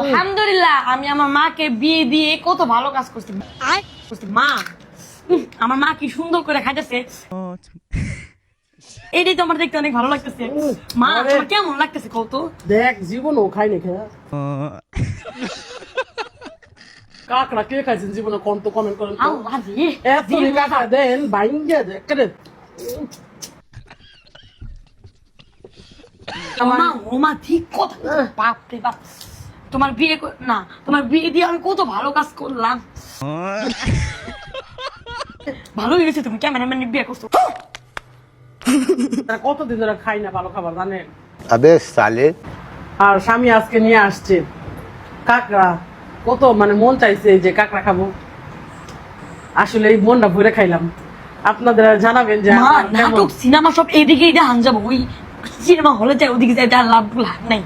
আলহামদুলিল্লাহ আমি আমার মাকে বিয়ে দিয়ে কত ভালো কাজ করছি। মা আমার মা কি সুন্দর করে খাইতেছে, এইটাই তো আমার দেখতে অনেক ভালো লাগতেছে। মা তোমার কেমন লাগতেছে কত? দেখ জীবন ও খাই না খেয়া কাকড়া কে খাইছেন জীবনে কোন তো কমেন্ট করেন তো। এত কাকড়া দেন বাইঙ্গা দেখ করে মা ঠিক কথা। বাপ রে বাপ, তোমার বিয়ে না, তোমার বিয়ে দিয়ে আমি কত ভালো কাজ করলাম। ভালো হয়ে গেছে, তুমি ক্যামেরাম্যান বিয়ে করছো। কতদিন ধরে খাই না ভালো খাবার জানেন। আবে সালে। আর স্বামী আজকে নিয়ে আসছে কাকড়া, কত মানে মন চাইছে যে কাকড়া খাবো, আসলে এই মনটা ভরে খাইলাম। আপনাদের জানাবেন যে নাটক সিনেমা সব এদিকে হান যাবো, ওই সিনেমা হলে যাই ওদিকে যাই, লাভ নাই।